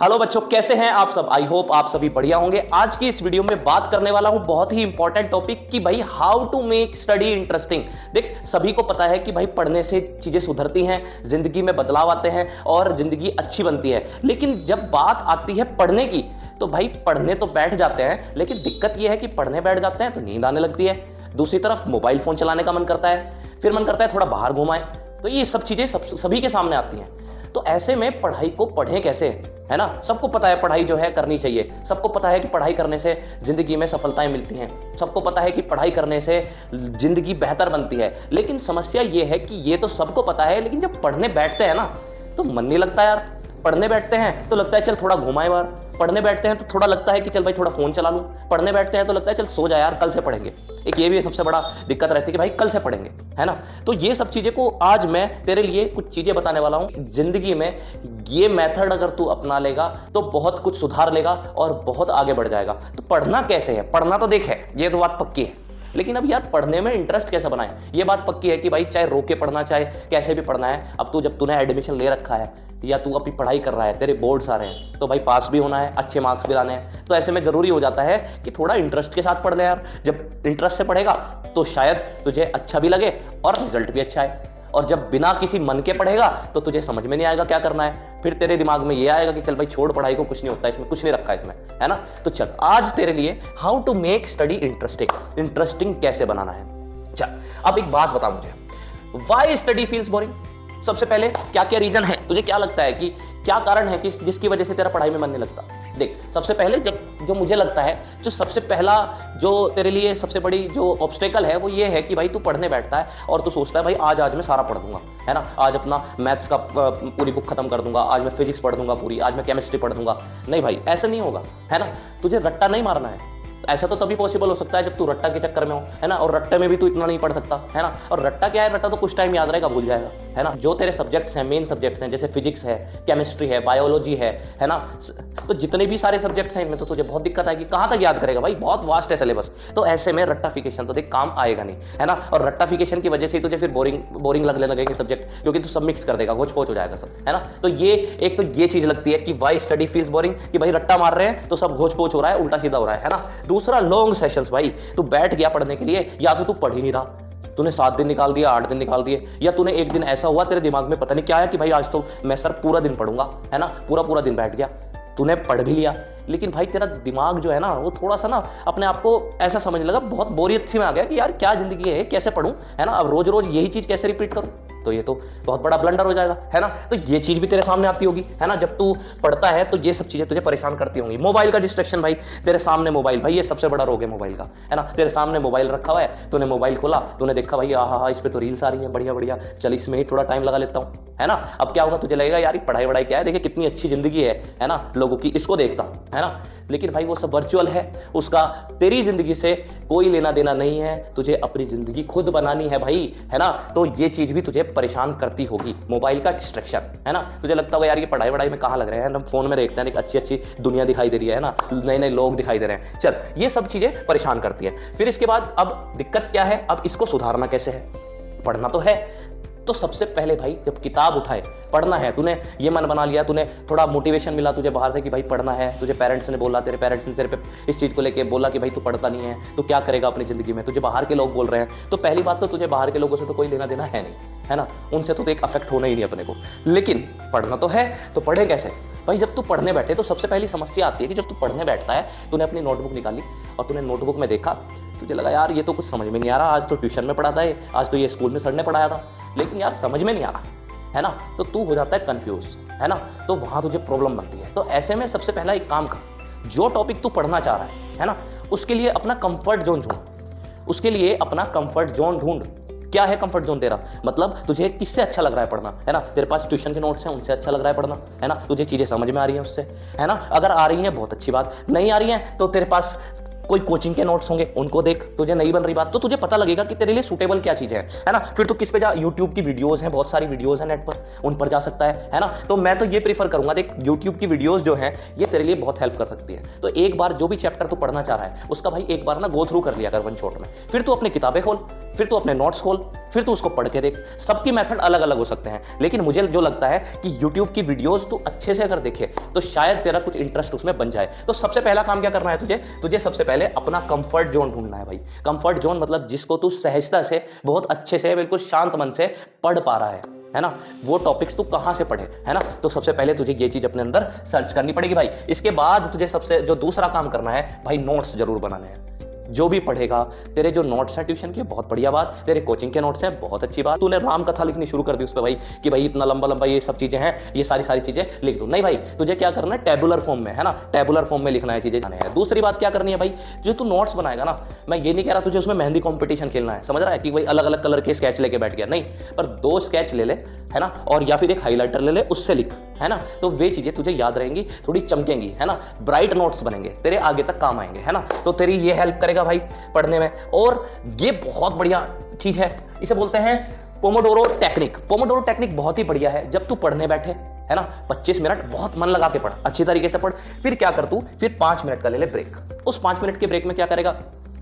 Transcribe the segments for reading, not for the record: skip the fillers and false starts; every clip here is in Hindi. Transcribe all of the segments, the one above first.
हेलो बच्चों, कैसे हैं आप सब। आई होप आप सभी बढ़िया होंगे। आज की इस वीडियो में बात करने वाला हूं बहुत ही इंपॉर्टेंट टॉपिक कि भाई how to make study interesting. देख, सभी को पता है कि भाई पढ़ने से चीजें सुधरती हैं, जिंदगी में बदलाव आते हैं और जिंदगी अच्छी बनती है। लेकिन जब बात आती है पढ़ने की तो भाई पढ़ने तो बैठ जाते हैं, लेकिन दिक्कत यह है कि पढ़ने बैठ जाते हैं तो नींद आने लगती है, दूसरी तरफ मोबाइल फोन चलाने का मन करता है, फिर मन करता है थोड़ा बाहर घुमाएं। तो ये सब चीजें सभी के सामने आती हैं। तो ऐसे में पढ़ाई को पढ़ें कैसे, है ना। सबको पता है पढ़ाई जो है करनी चाहिए, सबको पता है कि पढ़ाई करने से जिंदगी में सफलताएं मिलती हैं, सबको पता है कि पढ़ाई करने से जिंदगी बेहतर बनती है। लेकिन समस्या ये है कि ये तो सबको पता है, लेकिन जब पढ़ने बैठते हैं ना तो मन नहीं लगता यार। पढ़ने बैठते हैं तो लगता है चल थोड़ा घुमाए बाहर, पढ़ने बैठते हैं तो थोड़ा लगता है कि चल भाई थोड़ा फोन चला लूं, पढ़ने बैठते हैं तो लगता है चल सो जा यार, कल से पढ़ेंगे। एक ये भी सबसे बड़ा दिक्कत रहती है कि भाई कल से पढ़ेंगे, है ना। तो ये सब चीजें को आज मैं तेरे लिए कुछ चीजें बताने वाला हूं। जिंदगी में ये मेथड अगर तू अपना लेगा तो बहुत कुछ सुधार लेगा और बहुत आगे बढ़ जाएगा। तो पढ़ना कैसे है, पढ़ना तो देख है, ये तो बात पक्की है, लेकिन अब यार पढ़ने में इंटरेस्ट कैसे बनाए, ये बात पक्की है कि भाई चाहे रो के पढ़ना, चाहे कैसे भी पढ़ना है। अब तू जब तूने एडमिशन ले रखा है या तू अपनी पढ़ाई कर रहा है, तेरे बोर्ड्स आ रहे हैं, तो भाई पास भी होना है, अच्छे मार्क्स भी लाने हैं। तो ऐसे में जरूरी हो जाता है कि थोड़ा इंटरेस्ट के साथ पढ़ ले यार। जब इंटरेस्ट से पढ़ेगा तो शायद तुझे अच्छा भी लगे और रिजल्ट भी अच्छा है। और जब बिना किसी मन के पढ़ेगा तो तुझे समझ में नहीं आएगा क्या करना है। फिर तेरे दिमाग में ये आएगा कि चल भाई छोड़ पढ़ाई को, कुछ नहीं होता इसमें, कुछ नहीं रखा इसमें, है ना। तो चल आज तेरे लिए how to make study interesting कैसे बनाना है। चल अब एक बात बता मुझे, व्हाई स्टडी फील्स बोरिंग। सबसे पहले क्या क्या रीजन है, तुझे क्या लगता है कि क्या कारण है कि जिसकी वजह से तेरा पढ़ाई में मन नहीं लगता। देख, सबसे पहले जो मुझे लगता है, जो सबसे पहला जो तेरे लिए सबसे बड़ी जो ऑब्स्टेकल है वो ये है कि भाई तू पढ़ने बैठता है और तू सोचता है भाई आज मैं सारा पढ़ दूंगा, है ना। आज अपना मैथ्स का पूरी बुक खत्म कर दूंगा, आज मैं फिजिक्स पढ़ दूंगा पूरी, आज मैं केमिस्ट्री पढ़ दूंगा। नहीं भाई, ऐसा नहीं होगा, है ना। तुझे रट्टा नहीं मारना है। ऐसा तो तभी पॉसिबल हो सकता है जब तू रट्टा के चक्कर में हो, है ना। और रट्टे में भी तू इतना नहीं पढ़ सकता, है ना। और रट्टा क्या है, रट्टा तो कुछ टाइम याद रहेगा, भूल जाएगा, है ना। जो तेरे सब्जेक्ट्स हैं, मेन सब्जेक्ट्स हैं, जैसे फिजिक्स है, केमिस्ट्री है, बायोलॉजी है ना। तो जितने भी सारे सब्जेक्ट्स हैं इनमें तो तुझे बहुत दिक्कत आएगी, कहाँ तक याद करेगा भाई, बहुत वास्ट है सिलेबस। तो ऐसे में रट्टाफिकेशन तो देख काम आएगा नहीं, है ना। और रट्टाफिकेशन की वजह से ही तुझे फिर बोरिंग लगने लगेंगे सब्जेक्ट, क्योंकि तू सब मिक्स कर देगा, घोच पोच हो जाएगा सब, है ना। तो ये एक तो ये चीज लगती है कि वाई स्टडी फील्स बोरिंग, कि भाई रट्टा मार रहे हैं तो सब घोच पोच हो रहा है, उल्टा सीधा हो रहा है ना। दूसरा, लॉन्ग सेशंस। भाई तू बैठ गया पढ़ने के लिए, या तो तू पढ़ ही नहीं रहा, तूने 7 दिन निकाल दिया, 8 दिन निकाल दिए, या तूने एक दिन ऐसा हुआ तेरे दिमाग में पता नहीं क्या है कि भाई आज तो मैं सर पूरा दिन पढ़ूंगा, है ना। पूरा दिन बैठ गया, तूने पढ़ भी लिया, लेकिन भाई तेरा दिमाग जो है ना वो थोड़ा सा ना अपने आप को ऐसा समझने लगा, बहुत बोरियत सी में आ गया कि यार क्या जिंदगी है, कैसे पढ़ूं, है ना। अब रोज यही चीज कैसे रिपीट करूं, तो ये तो बहुत बड़ा ब्लंडर हो जाएगा, है ना। तो ये चीज भी तेरे सामने आती होगी, है ना। जब तू पढ़ता है तो ये सब चीजें तुझे परेशान करती होंगी। मोबाइल का डिस्ट्रैक्शन, भाई तेरे सामने मोबाइल, भाई ये सबसे बड़ा रोग है मोबाइल का, है ना। तेरे सामने मोबाइल रखा हुआ है, तूने मोबाइल खोला, तूने देखा भाई हाँ इस पे तो रील्स आ रही है, बढ़िया, चल इसमें ही थोड़ा टाइम लगा लेता हूँ, है ना। अब क्या होगा, तुझे लगेगा यार पढ़ाई क्या है, देखिए कितनी अच्छी जिंदगी है ना लोगों की, इसको देखता हूँ, है ना। लेकिन भाई वो सब वर्चुअल है, उसका तेरी जिंदगी से कोई लेना देना नहीं है। तुझे अपनी जिंदगी खुद बनानी है भाई, है ना। तो ये चीज भी तुझे परेशान करती होगी, मोबाइल का डिस्ट्रैक्शन, है ना। तुझे लगता होगा यार ये पढ़ाई में कहाँ लग रहे हैं, हम फोन में देखते हैं, एक अच्छी दुनिया दिखाई दे रही है ना, नए लोग दिखाई दे रहे हैं। चल ये सब चीजें परेशान करती है। फिर इसके बाद अब दिक्कत क्या है, अब इसको सुधारना कैसे है। पढ़ना तो है, तो सबसे पहले भाई जब किताब उठाए, पढ़ना है, तूने ये मन बना लिया, तूने थोड़ा मोटिवेशन मिला तुझे बाहर से कि भाई पढ़ना है, तुझे पेरेंट्स ने बोला, तेरे पेरेंट्स ने तेरे पे इस चीज़ को लेके बोला कि भाई तू पढ़ता नहीं है तो क्या करेगा अपनी ज़िंदगी में, तुझे बाहर के लोग बोल रहे हैं, तो पहली बात तो तुझे बाहर के लोगों से तो कोई लेना देना है नहीं, है ना। उनसे तो एक अफेक्ट होना ही नहीं अपने को। लेकिन पढ़ना तो है, तो पढ़े कैसे भाई। जब तू पढ़ने बैठे तो सबसे पहली समस्या आती है कि जब तू पढ़ने बैठता है, तूने अपनी नोटबुक निकाली और तूने नोटबुक में देखा, तुझे लगा यार ये तो कुछ समझ में नहीं आ रहा, आज तो ट्यूशन में पढ़ाता है, आज तो ये स्कूल में सर ने पढ़ाया था, लेकिन यार समझ में नहीं आ रहा, है ना। तो तू हो जाता है कंफ्यूज, है ना। तो वहां तुझे प्रॉब्लम बनती है। तो ऐसे में सबसे पहला एक काम कर, जो टॉपिक तू पढ़ना चाह रहा है ना, उसके लिए अपना कंफर्ट जोन ढूंढ। क्या है कंफर्ट जोन तेरा, मतलब तुझे किससे अच्छा लग रहा है पढ़ना, है ना। तेरे पास ट्यूशन के नोट्स हैं, उनसे अच्छा लग रहा है पढ़ना, है ना। तुझे चीजें समझ में आ रही हैं उससे, है ना। अगर आ रही हैं बहुत अच्छी बात, नहीं आ रही हैं तो तेरे पास कोई कोचिंग के नोट्स होंगे उनको देख, तुझे नहीं बन रही बात तो तुझे पता लगेगा कि तेरे लिए सूटेबल क्या चीज़ है ना। फिर तू किस पे जा, यूट्यूब की वीडियोस हैं, बहुत सारी वीडियोस हैं नेट पर, उन पर जा सकता है ना। तो मैं तो ये प्रीफर करूंगा, देख यूट्यूब की वीडियोस जो है ये तेरे लिए बहुत हेल्प कर सकती है। तो एक बार जो भी चैप्टर तू पढ़ना चाह रहा है उसका भाई एक बार ना गो थ्रू कर लिया कर वन शॉट में, फिर तू अपनी किताबें खोल, फिर तू अपने नोट्स खोल, फिर तू उसको पढ़ के देख। सबकी मेथड अलग अलग हो सकते हैं, लेकिन मुझे जो लगता है कि यूट्यूब की वीडियोस तू अच्छे से अगर देखे तो शायद तेरा कुछ इंटरेस्ट उसमें बन जाए। तो सबसे पहला काम क्या करना है तुझे सबसे पहले अपना कंफर्ट जोन ढूंढना है भाई। कंफर्ट जोन मतलब जिसको तू सहजता से, बहुत अच्छे से, बिल्कुल शांत मन से पढ़ पा रहा है ना, वो टॉपिक्स तू कहां से पढ़े, है ना। तो सबसे पहले तुझे ये चीज अपने अंदर सर्च करनी पड़ेगी भाई। इसके बाद तुझे सबसे जो दूसरा काम करना है भाई, नोट्स जरूर बनाने हैं। जो भी पढ़ेगा, तेरे जो नोट्स हैं ट्यूशन के, बहुत बढ़िया बात, तेरे कोचिंग के नोट्स हैं, बहुत अच्छी बात। तूने राम कथा लिखनी शुरू कर दी उस पर भाई कि भाई इतना लंबा लंबा ये सब चीजें हैं, ये सारी चीजें लिख दूं। नहीं भाई, तुझे क्या करना है, टेबुलर फॉर्म में, है ना, टेबुलर फॉर्म में लिखना है चीजें जाने हैं। दूसरी बात क्या करनी है भाई, जो तू नोट्स बनाएगा ना, मैं ये नहीं कह रहा तुझे उसमें मेहंदी कॉम्पिटिशन खेलना है, समझ रहा है कि भाई अलग अलग कलर के स्केच लेके बैठ गया, नहीं, पर 2 स्केच ले ले, है ना, और या फिर एक हाईलाइटर ले ले, उससे लिख, है ना। तो वे चीजें तुझे याद रहेंगी, थोड़ी चमकेंगी, है ना, ब्राइट नोट्स बनेंगे, तेरे आगे तक काम आएंगे, है ना। तो तेरी ये हेल्प करेगा भाई पढ़ने में। और ये बहुत बढ़िया चीज है, इसे बोलते हैं पोमोडोरो टेक्निक। पोमोडोरो टेक्निक बहुत ही बढ़िया है। जब तू पढ़ने बैठे, है ना, 25 मिनट बहुत मन लगा के पढ़, अच्छी तरीके से पढ़, फिर क्या कर तू, फिर 5 मिनट का ले ले ब्रेक। उस 5 मिनट के ब्रेक में क्या करेगा,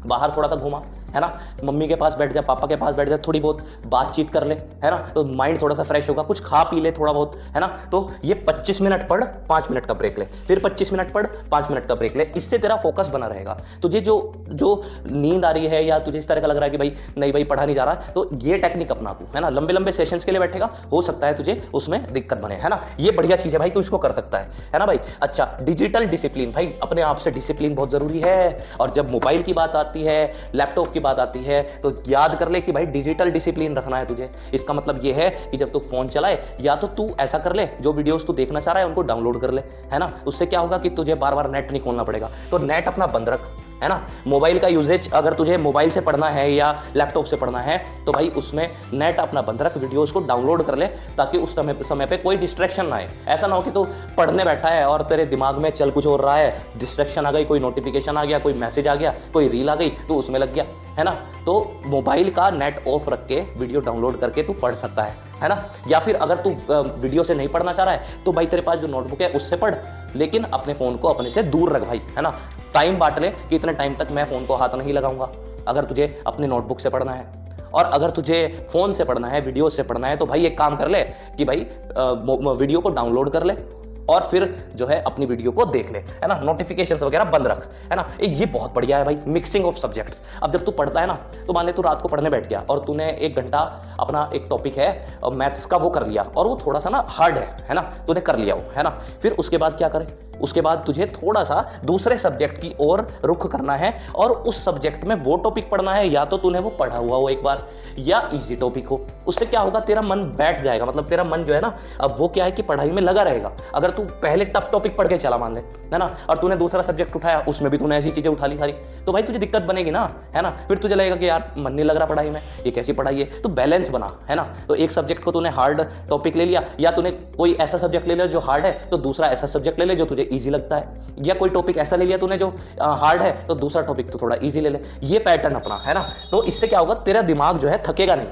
बाहर थोड़ा सा घूमा, है ना, मम्मी के पास बैठ जा, पापा के पास बैठ जा, थोड़ी बहुत बातचीत कर ले, है ना, तो माइंड थोड़ा सा फ्रेश होगा, कुछ खा पी ले थोड़ा बहुत, है ना। तो ये 25 मिनट पढ़, 5 मिनट का ब्रेक ले, फिर 25 मिनट पढ़, 5 मिनट का ब्रेक ले। इससे तेरा फोकस बना रहेगा। तुझे जो नींद आ रही है या तुझे इस तरह का लग रहा है कि भाई नहीं भाई पढ़ा नहीं जा रहा, तो ये टेक्निक अपना तू, है ना। लंबे लंबे सेशंस के लिए बैठेगा, हो सकता है तुझे उसमें दिक्कत बने, है ना। ये बढ़िया चीज है भाई, तू इसको कर सकता है ना भाई। अच्छा, डिजिटल डिसिप्लिन भाई, अपने आप से डिसिप्लिन बहुत जरूरी है। और जब मोबाइल की बात आती है, लैपटॉप की बात आती है, तो याद कर ले कि भाई डिजिटल डिसिप्लिन रखना है तुझे। इसका मतलब ये है कि जब तू फोन चलाए, या तो तू ऐसा कर ले, जो वीडियोस तू देखना चाह रहा है उनको डाउनलोड कर ले, है ना। उससे क्या होगा कि तुझे बार बार नेट नहीं खोलना पड़ेगा। तो नेट अपना बंद रख, है ना। मोबाइल का यूजेज अगर तुझे मोबाइल से पढ़ना है या लैपटॉप से पढ़ना है तो भाई उसमें नेट अपना बंद रख, वीडियोस को डाउनलोड कर ले, ताकि उस समय पे कोई डिस्ट्रैक्शन ना आए। ऐसा ना हो कि तू पढ़ने बैठा है और तेरे दिमाग में चल कुछ और रहा है, डिस्ट्रैक्शन आ गई, कोई नोटिफिकेशन आ गया, कोई मैसेज आ गया, कोई रील आ गई, तो उसमें लग गया, है ना। तो मोबाइल का नेट ऑफ रख के वीडियो डाउनलोड करके तू पढ़ सकता है ना। या फिर अगर तू वीडियो से नहीं पढ़ना चाह रहा है तो भाई तेरे पास जो नोटबुक है उससे पढ़, लेकिन अपने फोन को अपने से दूर रख भाई, है ना। टाइम बांट ले कि इतने टाइम तक मैं फोन को हाथ नहीं लगाऊंगा, अगर तुझे अपने नोटबुक से पढ़ना है। और अगर तुझे फोन से पढ़ना है, वीडियो से पढ़ना है, तो भाई एक काम कर ले कि भाई वीडियो को डाउनलोड कर ले और फिर जो है अपनी वीडियो को देख ले, है ना। नोटिफिकेशंस वगैरह बंद रख, है ना। ये बहुत बढ़िया है भाई, मिक्सिंग ऑफ सब्जेक्ट्स। अब जब तू पढ़ता है ना, तो मान ले तू रात को पढ़ने बैठ गया और तूने 1 घंटा अपना एक टॉपिक है मैथ्स का वो कर लिया, और वो थोड़ा सा ना हार्ड है ना, तूने कर लिया वो, है ना। फिर उसके बाद क्या करे, उसके बाद तुझे थोड़ा सा दूसरे सब्जेक्ट की ओर रुख करना है और उस सब्जेक्ट में वो टॉपिक पढ़ना है, या तो तूने वो पढ़ा हुआ हो एक बार, या इजी टॉपिक हो। उससे क्या होगा, तेरा मन बैठ जाएगा, मतलब तेरा मन जो है ना, अब वो क्या है कि पढ़ाई में लगा रहेगा। अगर तू पहले टफ टॉपिक पढ़ के चला मान ले, है ना, और तूने दूसरा सब्जेक्ट उठाया, उसमें भी तूने ऐसी चीजें उठा ली सारी, तो भाई तुझे दिक्कत बनेगी ना, है ना। फिर तुझे लगेगा कि यार मन नहीं लग रहा पढ़ाई में, ये कैसी पढ़ाई है। तो बैलेंस बना, है ना। तो एक सब्जेक्ट को तूने हार्ड टॉपिक ले लिया, या तूने कोई ऐसा सब्जेक्ट ले लिया जो हार्ड है, तो दूसरा ऐसा सब्जेक्ट ले ले जो तुझे ईजी लगता है, या कोई टॉपिक ऐसा ले लिया तूने जो हार्ड है, तो दूसरा टॉपिक तो थोड़ा इजी ले ले। ये पैटर्न अपना, है ना। तो इससे क्या होगा, तेरा दिमाग जो है थकेगा नहीं,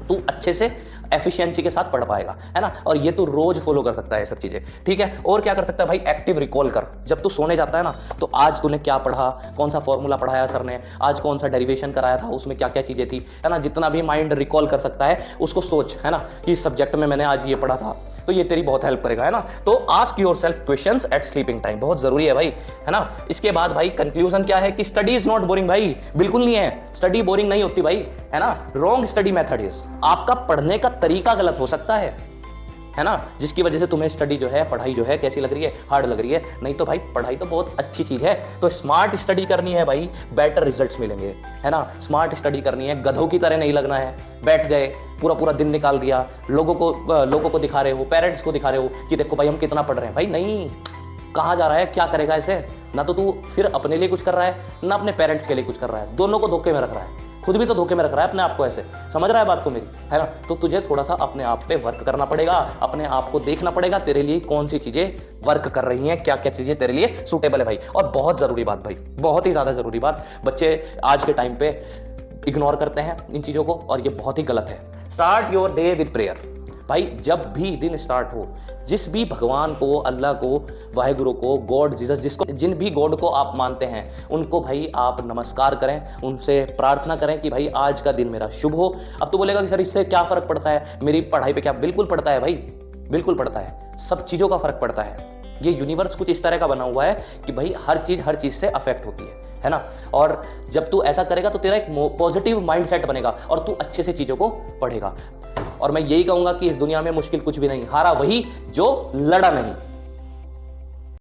तू अच्छे से एफिशिएंसी के साथ पढ़ पाएगा, है ना। और ये तू रोज फॉलो कर सकता है ये सब चीजें, ठीक है। और क्या कर सकता है भाई, एक्टिव रिकॉल कर। जब तू सोने जाता है ना, तो आज तूने क्या पढ़ा, कौन सा फॉर्मूला पढ़ाया सर ने, आज कौन सा डेरिवेशन कराया था, उसमें क्या क्या चीजें थी, है ना। जितना भी माइंड रिकॉल कर सकता है उसको सोच, है ना, कि इस सब्जेक्ट में मैंने आज ये पढ़ा था, तो ये तेरी बहुत हेल्प करेगा, है ना। तो ask yourself questions eight sleeping time, बहुत जरूरी है भाई, है ना। इसके बाद भाई कंक्लूजन क्या है कि स्टडी इज नॉट बोरिंग भाई, बिल्कुल नहीं है, स्टडी बोरिंग नहीं होती भाई, है ना। रॉन्ग स्टडी मेथड इज, आपका पढ़ने का तरीका गलत हो सकता है ना, जिसकी वजह से तुम्हें स्टडी जो है, पढ़ाई जो है कैसी लग रही है, हार्ड लग रही है। नहीं तो भाई पढ़ाई तो बहुत अच्छी चीज है। तो स्मार्ट स्टडी करनी है भाई, बेटर रिजल्ट्स मिलेंगे, है ना। स्मार्ट स्टडी करनी है, गधों की तरह नहीं लगना है, बैठ गए पूरा पूरा दिन निकाल दिया, लोगों को दिखा रहे हो, पेरेंट्स को दिखा रहे हो कि देखो भाई हम कितना पढ़ रहे हैं। भाई नहीं, कहाँ जा रहा है, क्या करेगा इसे, ना तो तू फिर अपने लिए कुछ कर रहा है, ना अपने पेरेंट्स के लिए कुछ कर रहा है, दोनों को धोखे में रख रहा खुद भी तो धोखे में रख रहा है अपने आप को, ऐसे समझ रहा है बात को मेरी, है ना। तो तुझे थोड़ा सा अपने आप पे वर्क करना पड़ेगा, अपने आप को देखना पड़ेगा तेरे लिए कौन सी चीजें वर्क कर रही हैं, क्या क्या चीजें तेरे लिए सूटेबल है भाई। और बहुत जरूरी बात भाई, बहुत ही ज्यादा जरूरी बात, बच्चे आज के टाइम पे इग्नोर करते हैं इन चीजों को और ये बहुत ही गलत है। Start your day with prayer. भाई जब भी दिन स्टार्ट हो, जिस भी भगवान को, अल्लाह को, वाहेगुरु को, गॉड जीसस, जिसको जिन भी गॉड को आप मानते हैं उनको भाई आप नमस्कार करें, उनसे प्रार्थना करें कि भाई आज का दिन मेरा शुभ हो। अब तो बोलेगा कि सर इससे क्या फर्क पड़ता है मेरी पढ़ाई पे, क्या बिल्कुल पड़ता है भाई, बिल्कुल पड़ता है, सब चीज़ों का फर्क पड़ता है। ये यूनिवर्स कुछ इस तरह का बना हुआ है कि भाई हर चीज़ से अफेक्ट होती है ना। और जब तू ऐसा करेगा तो तेरा एक पॉजिटिव माइंडसेट बनेगा और तू अच्छे से चीज़ों को पढ़ेगा। और मैं यही कहूंगा कि इस दुनिया में मुश्किल कुछ भी नहीं, हारा वही जो लड़ा नहीं।